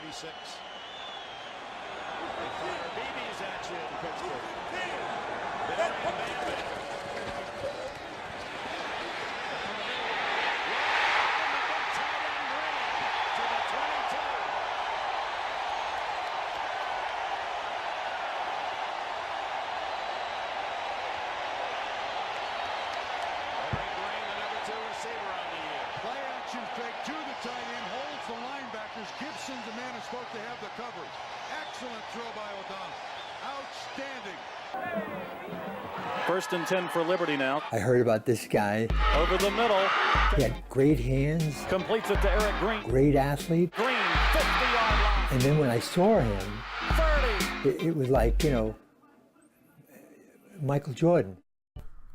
36. BB's at you in Pittsburgh. To the tight end, holds the linebackers. Gibson's the man who's supposed to have the coverage. Excellent throw by O'Donnell. Outstanding. 1st and 10 for Liberty now. I heard about this guy. Over the middle. He had great hands. Completes it to Eric Green. Great athlete. Green, 50-yard line. And then when I saw him, 30. it was like, Michael Jordan.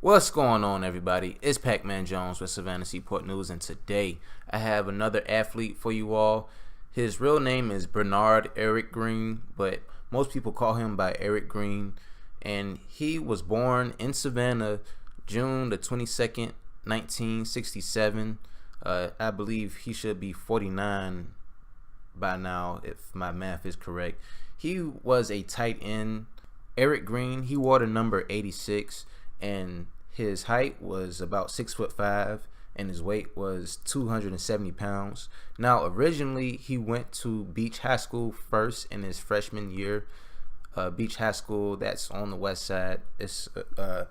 What's going on, everybody? It's Pac-Man Jones with Savannah Seaport News, and today I have another athlete for you all. His real name is Bernard Eric Green, but most people call him by Eric Green, and he was born in Savannah June the 22nd, 1967. I believe he should be 49 by now, if my math is correct. He was a tight end. Eric Green, he wore the number 86, and his height was about 6'5", and his weight was 270 pounds. Now, originally, he went to Beach High School first in his freshman year. Beach High School, that's on the west side. It's a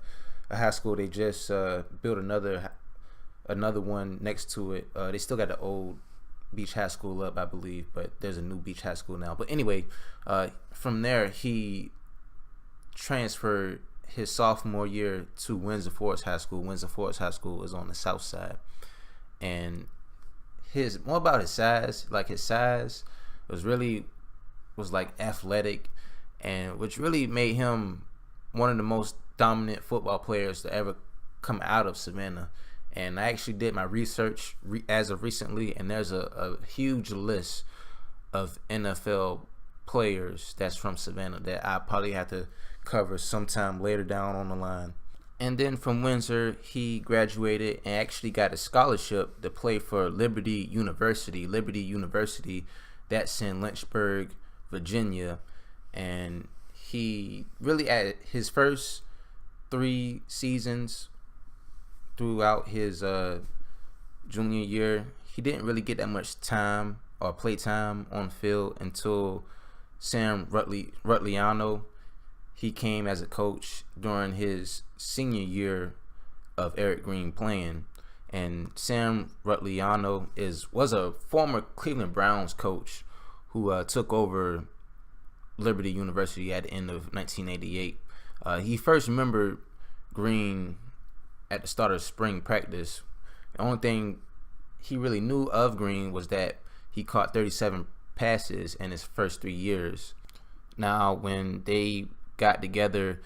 high school. They just built another one next to it. They still got the old Beach High School up, I believe, but there's a new Beach High School now. But anyway, from there, he transferred his sophomore year to Windsor Forest High School. Windsor Forest High School is on the south side. And more about his size, was like athletic, and which really made him one of the most dominant football players to ever come out of Savannah. And I actually did my research as of recently, and there's a huge list of NFL players that's from Savannah that I probably have to cover sometime later down on the line. And then from Windsor, he graduated and actually got a scholarship to play for Liberty University. Liberty University, that's in Lynchburg, Virginia. And he really, at his first 3 seasons throughout his junior year, he didn't really get that much time or play time on the field until Sam Rutliano. He came as a coach during his senior year of Eric Green playing. And Sam Rutliano was a former Cleveland Browns coach who took over Liberty University at the end of 1988. He first remembered Green at the start of spring practice. The only thing he really knew of Green was that he caught 37 passes in his first 3 years. Now, when they got together,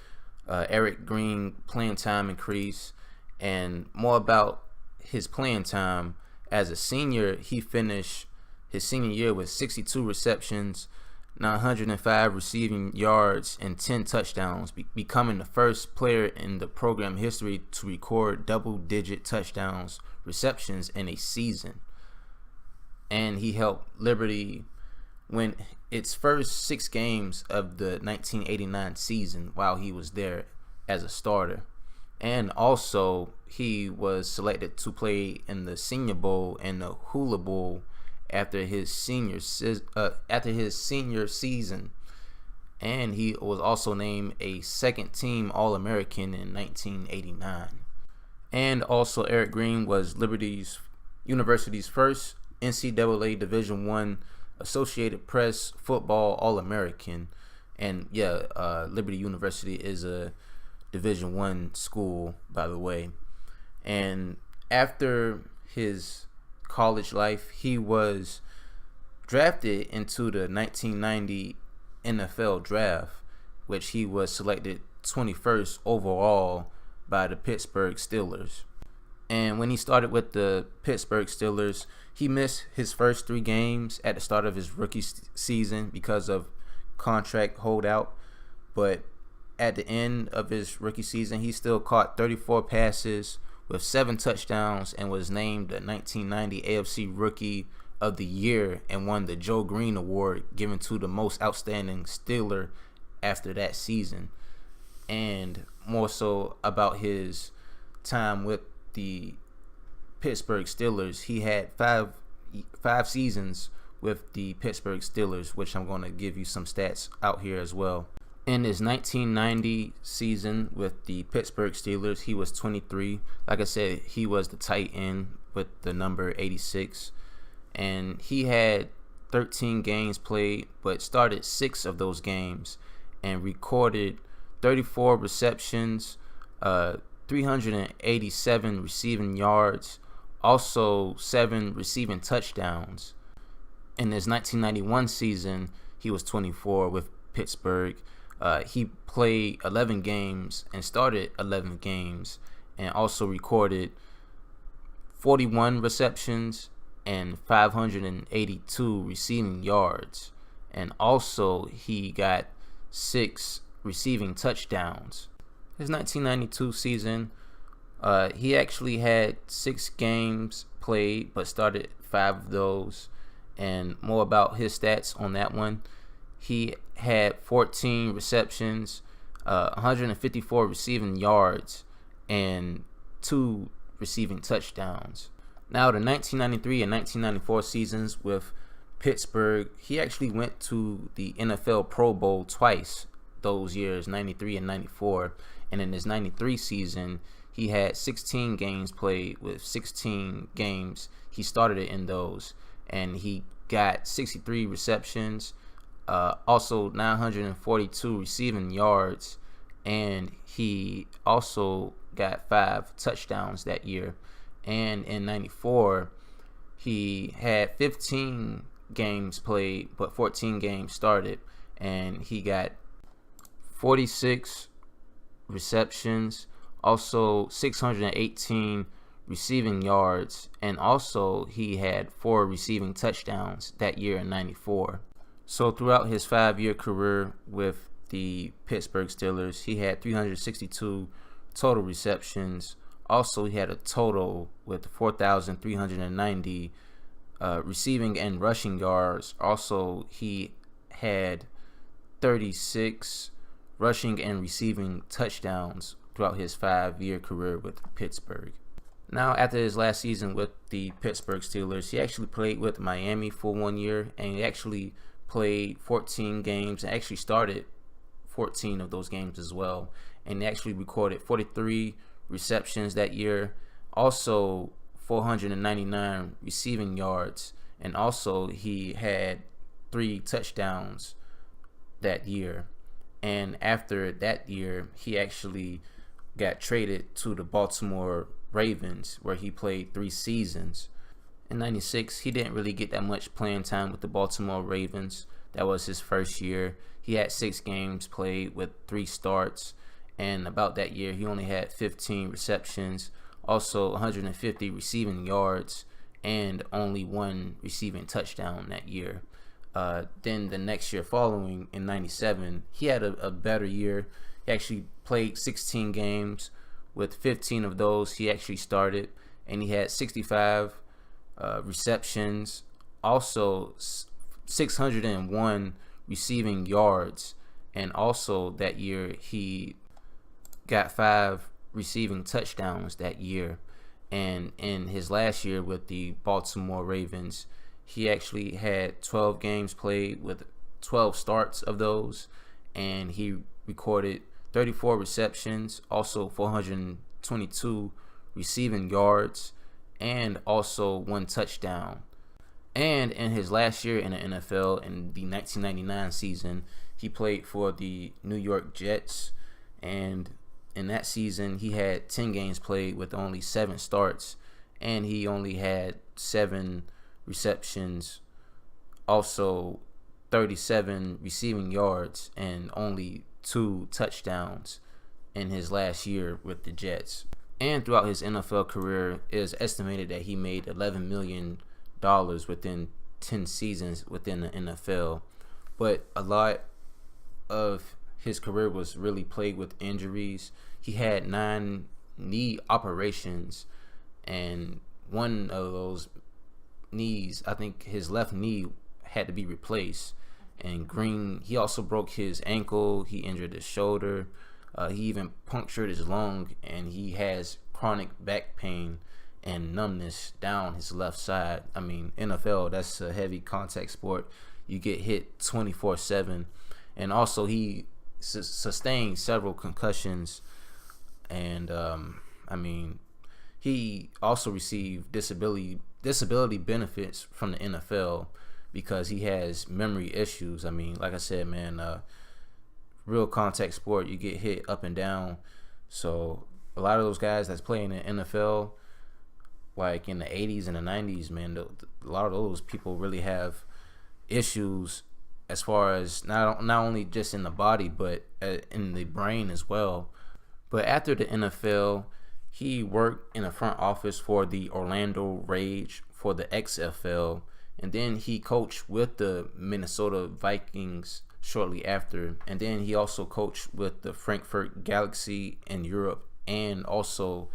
Eric Green playing time increased, and more about his playing time. As a senior, he finished his senior year with 62 receptions, 905 receiving yards, and 10 touchdowns, becoming the first player in the program history to record double-digit touchdowns receptions in a season. And he helped Liberty win its first 6 games of the 1989 season while he was there as a starter. And also, he was selected to play in the Senior Bowl and the Hula Bowl after his senior season. And he was also named a second-team All-American in 1989. And also, Eric Green was Liberty University's first NCAA Division I Associated Press Football All-American. And Liberty University is a Division I school, by the way. And after his college life, he was drafted into the 1990 NFL draft, which he was selected 21st overall by the Pittsburgh Steelers. And when he started with the Pittsburgh Steelers, he missed his first 3 games at the start of his rookie season because of contract holdout. But at the end of his rookie season, he still caught 34 passes with 7 touchdowns and was named the 1990 AFC Rookie of the year and won the Joe Green Award, given to the most outstanding Steeler after that season. And more so about his time with the Pittsburgh Steelers, he had five seasons with the Pittsburgh Steelers, which I'm going to give you some stats out here as well. In his 1990 season with the Pittsburgh Steelers, he was 23. Like I said, he was the tight end with the number 86. And he had 13 games played, but started 6 of those games and recorded 34 receptions, 387 receiving yards, also 7 receiving touchdowns. In his 1991 season, he was 24 with Pittsburgh. He played 11 games and started 11 games and also recorded 41 receptions and 582 receiving yards. And also he got 6 receiving touchdowns. His 1992 season, he actually had 6 games played but started 5 of those. And more about his stats on that one. He had 14 receptions, 154 receiving yards, and 2 receiving touchdowns. Now, the 1993 and 1994 seasons with Pittsburgh, he actually went to the NFL Pro Bowl twice those years, 93 and 94. And in his 93 season, he had 16 games played. With 16 games, he started it in those. And he got 63 receptions, also 942 receiving yards, and he also got 5 touchdowns that year. And in 94, he had 15 games played, but 14 games started, and he got 46 receptions, also 618 receiving yards, and also he had 4 receiving touchdowns that year in 94. So throughout his 5-year career with the Pittsburgh Steelers, he had 362 total receptions. Also, he had a total with 4,390 receiving and rushing yards. Also, he had 36 rushing and receiving touchdowns throughout his 5-year career with Pittsburgh. Now, after his last season with the Pittsburgh Steelers, he actually played with Miami for 1 year, and he actually played 14 games and actually started 14 of those games as well. And he actually recorded 43 receptions that year, also 499 receiving yards, and also he had 3 touchdowns that year. And after that year, he actually got traded to the Baltimore Ravens, where he played 3 seasons. In 96, he didn't really get that much playing time with the Baltimore Ravens. That was his first year. He had 6 games played with 3 starts, and about that year, he only had 15 receptions, also 150 receiving yards, and only 1 receiving touchdown that year. Then the next year following, in 97, he had a better year. He actually played 16 games. With 15 of those, he actually started, and he had 65 receptions, also 601 receiving yards, and also that year he got 5 receiving touchdowns that year. And in his last year with the Baltimore Ravens, he actually had 12 games played with 12 starts of those, and he recorded 34 receptions, also 422 receiving yards, and also 1 touchdown. And in his last year in the NFL, in the 1999 season, he played for the New York Jets, and in that season he had 10 games played with only 7 starts, and he only had 7 receptions, also 37 receiving yards, and only 2 touchdowns in his last year with the Jets. And throughout his NFL career, it is estimated that he made $11 million within 10 seasons within the NFL. But a lot of his career was really plagued with injuries. He had 9 knee operations, and one of those knees. I think his left knee had to be replaced. And Green, he also broke his ankle. He injured his shoulder. He even punctured his lung, and he has chronic back pain and numbness down his left side. I mean, NFL, that's a heavy contact sport. You get hit 24/7. And also he sustained several concussions. And I mean, he also received disability benefits from the NFL because he has memory issues. I mean, like I said, man, real contact sport, you get hit up and down. So a lot of those guys that's playing in the NFL, like in the 80s and the 90s, man, a lot of those people really have issues as far as not only just in the body, but in the brain as well. But after the NFL, he worked in the front office for the Orlando Rage for the XFL, and then he coached with the Minnesota Vikings shortly after, and then he also coached with the Frankfurt Galaxy in Europe and also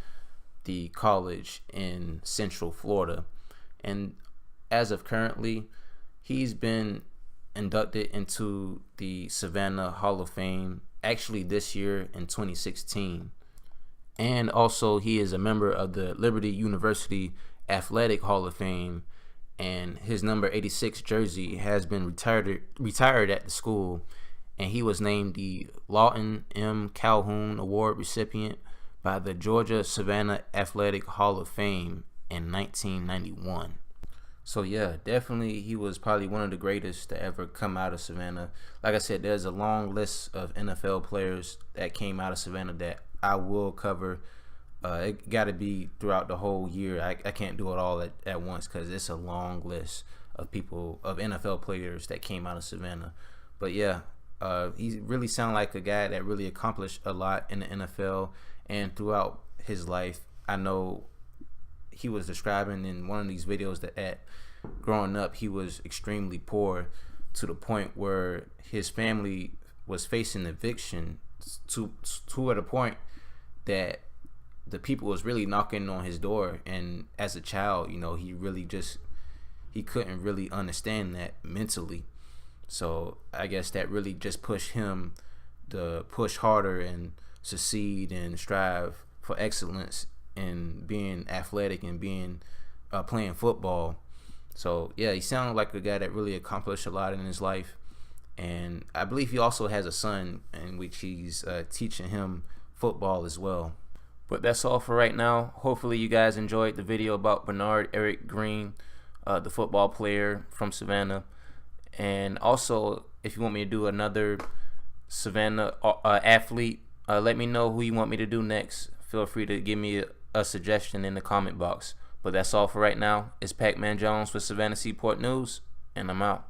the college in Central Florida. And as of currently, he's been inducted into the Savannah Hall of Fame actually this year in 2016. And also he is a member of the Liberty University Athletic Hall of Fame, and his number 86 jersey has been retired at the school, and he was named the Lawton M. Calhoun Award recipient by the Georgia Savannah Athletic Hall of Fame in 1991. So yeah, definitely he was probably one of the greatest to ever come out of Savannah. Like I said, there's a long list of NFL players that came out of Savannah that I will cover. It got to be throughout the whole year. I can't do it all at once because it's a long list of people, of NFL players that came out of Savannah. But yeah, he really sounded like a guy that really accomplished a lot in the NFL and throughout his life. I know he was describing in one of these videos that growing up he was extremely poor to the point where his family was facing eviction to at a point that the people was really knocking on his door. And as a child, you know, he couldn't really understand that mentally. So I guess that really just pushed him to push harder and succeed and strive for excellence in being athletic and being playing football. So yeah, he sounded like a guy that really accomplished a lot in his life. And I believe he also has a son in which he's teaching him football as well. But that's all for right now. Hopefully you guys enjoyed the video about Bernard Eric Green, the football player from Savannah. And also, if you want me to do another Savannah athlete, let me know who you want me to do next. Feel free to give me a suggestion in the comment box. But that's all for right now. It's Pac-Man Jones with Savannah Seaport News, and I'm out.